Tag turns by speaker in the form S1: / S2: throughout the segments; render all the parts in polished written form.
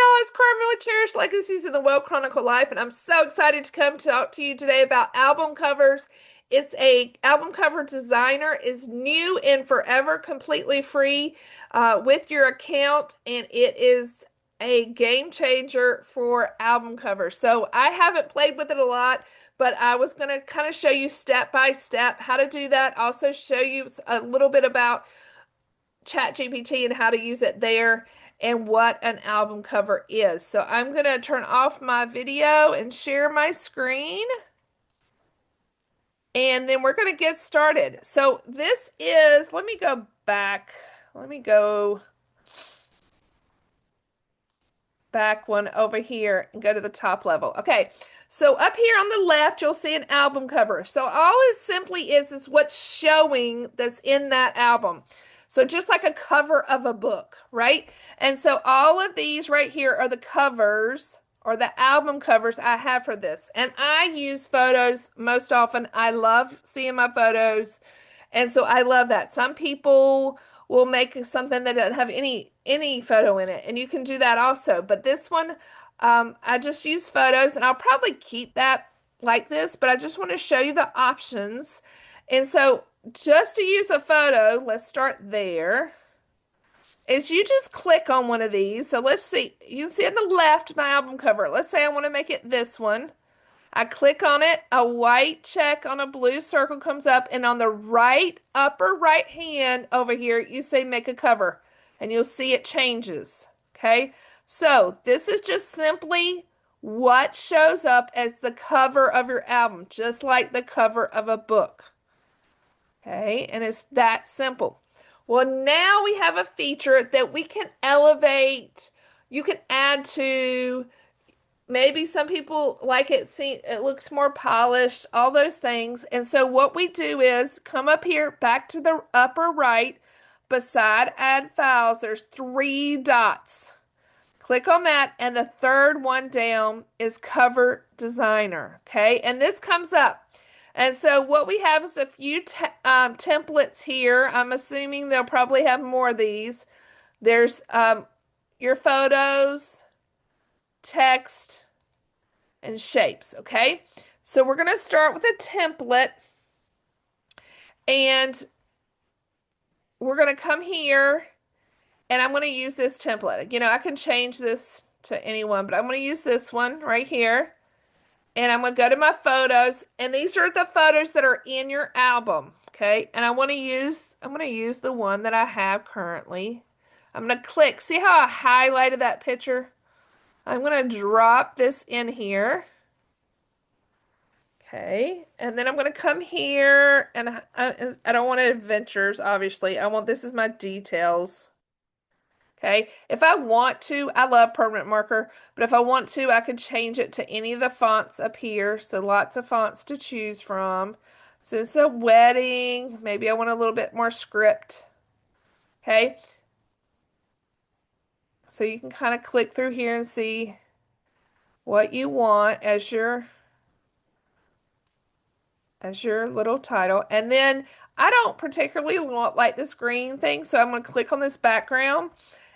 S1: y'all, it's Carmen with Cherished Legacies in the Well Chronicle Life, and I'm so excited to come talk to you today about album covers. It's a album cover designer is new and forever completely free with your account, and it is a game changer for album covers. So I haven't played with it a lot, but I was going to kind of show you step by step how to do that. Also show you a little bit about ChatGPT and how to use it there and what an album cover is. So I'm going to turn off my video and share my screen. And then we're going to get started. So this is, let me go back. Let me go back one over here and go to the top level. Okay, so up here on the left, you'll see an album cover. So all it simply is what's showing that's in that album. So just like a cover of a book, right? And so all of these right here are the covers or the album covers I have for this. And I use photos most often. I love seeing my photos. And so I love that. Some people will make something that doesn't have any photo in it, and you can do that also. But this one, I just use photos, and I'll probably keep that like this, but I just want to show you the options. And so just to use a photo, let's start there, is you just click on one of these. So let's see, you can see on the left my album cover. Let's say I want to make it this one. I click on it, a white check on a blue circle comes up, and on the right upper right hand over here, you say make a cover, and you'll see it changes. Okay, so this is just simply what shows up as the cover of your album, just like the cover of a book. Okay, and it's that simple. Well, now we have a feature that we can elevate. You can add to. Maybe some people like it, see it looks more polished, all those things. And so what we do is come up here back to the upper right beside add files, there's three dots. Click on that, and the third one down is cover designer. Okay, and this comes up. And so what we have is a few templates here. I'm assuming they'll probably have more of these. There's your photos, text, and shapes. Okay, so we're going to start with a template, and we're going to come here, and I'm going to use this template. You know, I can change this to anyone, but I'm going to use this one right here, and I'm going to go to my photos, and these are the photos that are in your album. Okay, and I'm going to use the one that I have currently. I'm going to click. See how I highlighted that picture? I'm going to drop this in here. Okay, and then I'm going to come here, and I don't want adventures, obviously. This is my details. Okay, if I want to, I love permanent marker, but if I want to, I could change it to any of the fonts up here. So lots of fonts to choose from. Since it's a wedding, maybe I want a little bit more script. Okay, so you can kind of click through here and see what you want as your little title. And then I don't particularly want like this green thing, so I'm going to click on this background.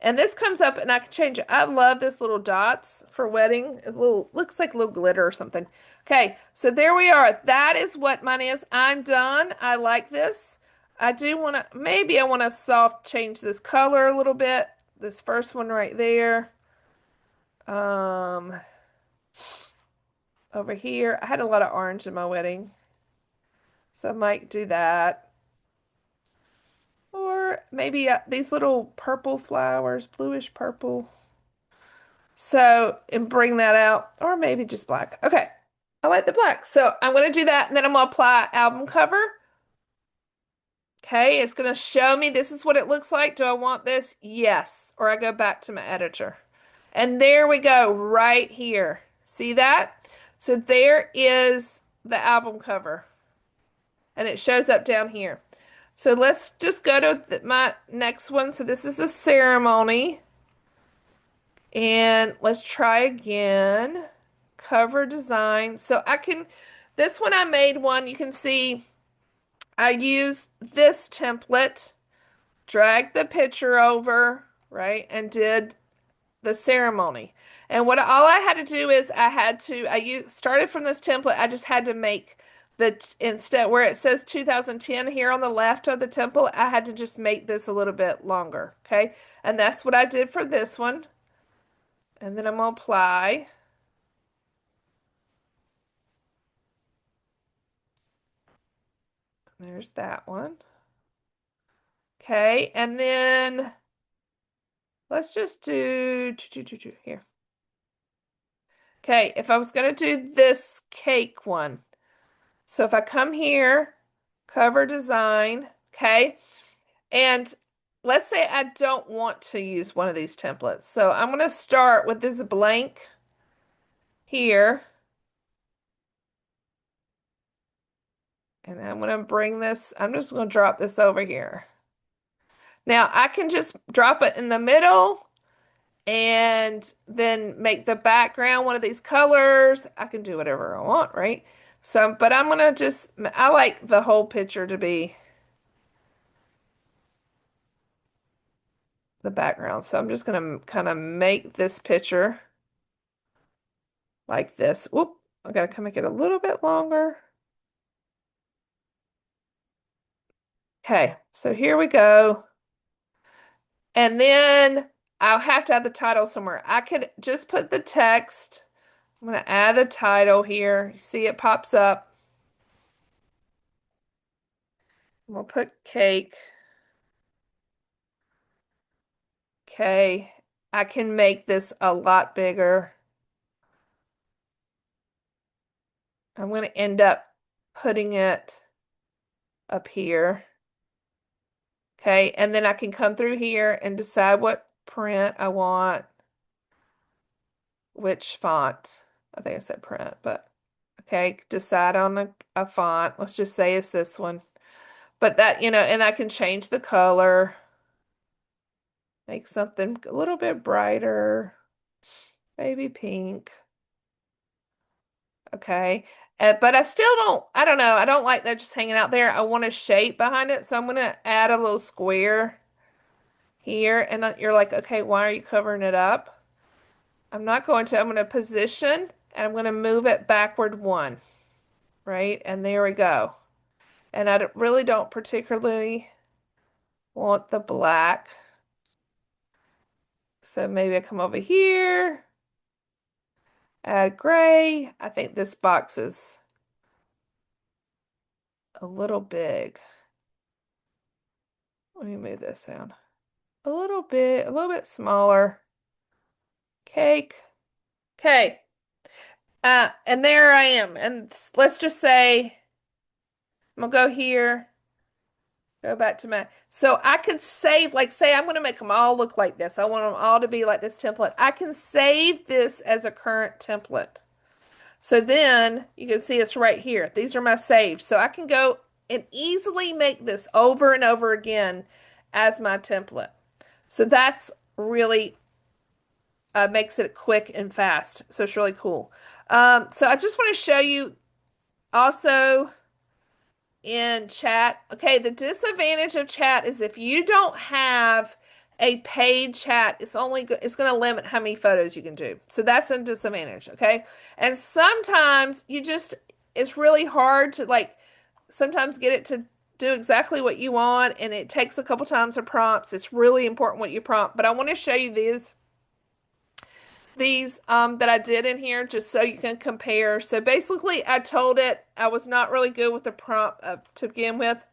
S1: And this comes up and I can change it. I love this little dots for wedding. Looks like a little glitter or something. Okay, so there we are. That is what mine is. I'm done. I like this. I do want to, maybe I want to soft change this color a little bit. This first one right there. Over here. I had a lot of orange in my wedding, so I might do that. Or maybe these little purple flowers, bluish purple. So, and bring that out. Or maybe just black. Okay, I like the black. So I'm going to do that, and then I'm going to apply album cover. Okay, it's going to show me this is what it looks like. Do I want this? Yes. Or I go back to my editor. And there we go, right here. See that? So there is the album cover. And it shows up down here. So let's just go to my next one. So this is a ceremony. And let's try again. Cover design. So this one I made one. You can see I used this template, dragged the picture over, right? And did the ceremony. And what all I had to do is started from this template. I just had to make instead where it says 2010 here on the left of the template, I had to just make this a little bit longer. Okay. And that's what I did for this one. And then I'm gonna apply. There's that one. Okay. And then let's just do here. Okay. If I was gonna do this cake one, so if I come here, cover design, okay, and let's say I don't want to use one of these templates. So I'm going to start with this blank here, and I'm going to bring this, I'm just going to drop this over here. Now I can just drop it in the middle and then make the background one of these colors. I can do whatever I want, right? So, but I'm going to I like the whole picture to be the background. So I'm just going to kind of make this picture like this. Whoop, I gotta make it a little bit longer. Okay, so here we go. And then I'll have to add the title somewhere. I could just put the text. I'm gonna add the title here. You see it pops up. We'll put cake. Okay, I can make this a lot bigger. I'm going to end up putting it up here. Okay, and then I can come through here and decide what print I want, which font. I think I said print, but okay, decide on a font. Let's just say it's this one. But that, and I can change the color, make something a little bit brighter, maybe pink. Okay. But I don't know, I don't like that just hanging out there. I want a shape behind it, so I'm going to add a little square here. And you're like, okay, why are you covering it up? I'm not going to. I'm going to position, and I'm going to move it backward one, right? And there we go. And I really don't particularly want the black. So maybe I come over here, add gray. I think this box is a little big. Let me move this down. A little bit smaller. Cake. Okay. And there I am. And let's just say I'm gonna go here, go back to my, so I could save, like say I'm gonna make them all look like this. I want them all to be like this template. I can save this as a current template. So then you can see it's right here. These are my saves. So I can go and easily make this over and over again as my template. So that's really makes it quick and fast. So it's really cool. So I just want to show you also in chat. Okay, the disadvantage of chat is if you don't have a paid chat, it's going to limit how many photos you can do. So that's a disadvantage, okay? And sometimes it's really hard to like sometimes get it to do exactly what you want, and it takes a couple times of prompts. It's really important what you prompt, but I want to show you these that I did in here just so you can compare. So basically I told it I was not really good with the prompt to begin with.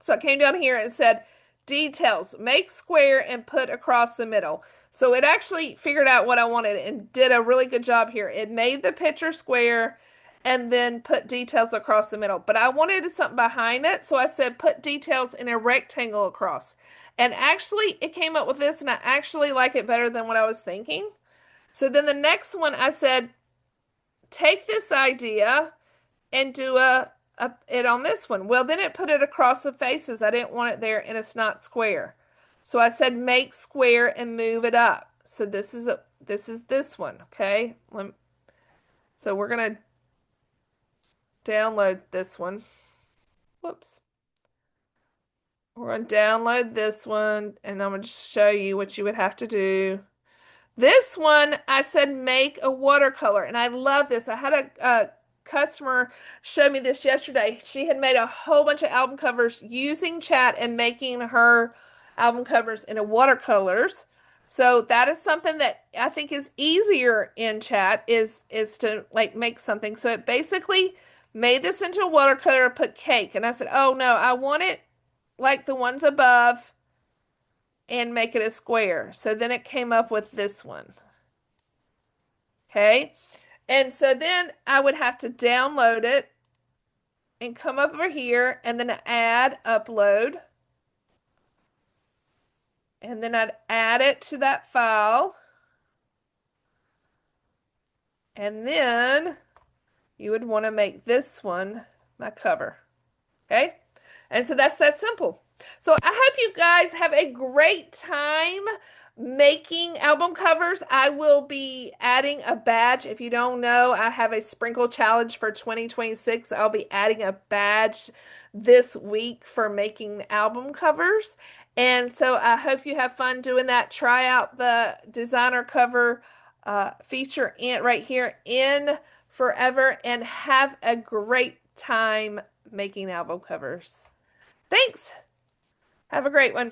S1: So I came down here and said details, make square and put across the middle. So it actually figured out what I wanted and did a really good job here. It made the picture square and then put details across the middle. But I wanted something behind it, so I said put details in a rectangle across. And actually it came up with this, and I actually like it better than what I was thinking. So then the next one I said, take this idea and do it on this one. Well, then it put it across the faces. I didn't want it there and it's not square. So I said make square and move it up. So this is this one, okay? So we're gonna download this one. Whoops. We're gonna download this one and I'm gonna show you what you would have to do. This one, I said make a watercolor, and I love this. I had a customer show me this yesterday. She had made a whole bunch of album covers using chat and making her album covers into watercolors. So that is something that I think is easier in chat is to like make something. So it basically made this into a watercolor, put cake, and I said, "Oh no, I want it like the ones above and make it a square." So then it came up with this one. Okay. And so then I would have to download it and come over here and then add upload. And then I'd add it to that file. And then you would want to make this one my cover. Okay. And so that's that simple. So I hope you guys have a great time making album covers. I will be adding a badge. If you don't know, I have a sprinkle challenge for 2026. I'll be adding a badge this week for making album covers. And so I hope you have fun doing that. Try out the designer cover feature in right here in Forever and have a great time making album covers. Thanks. Have a great one.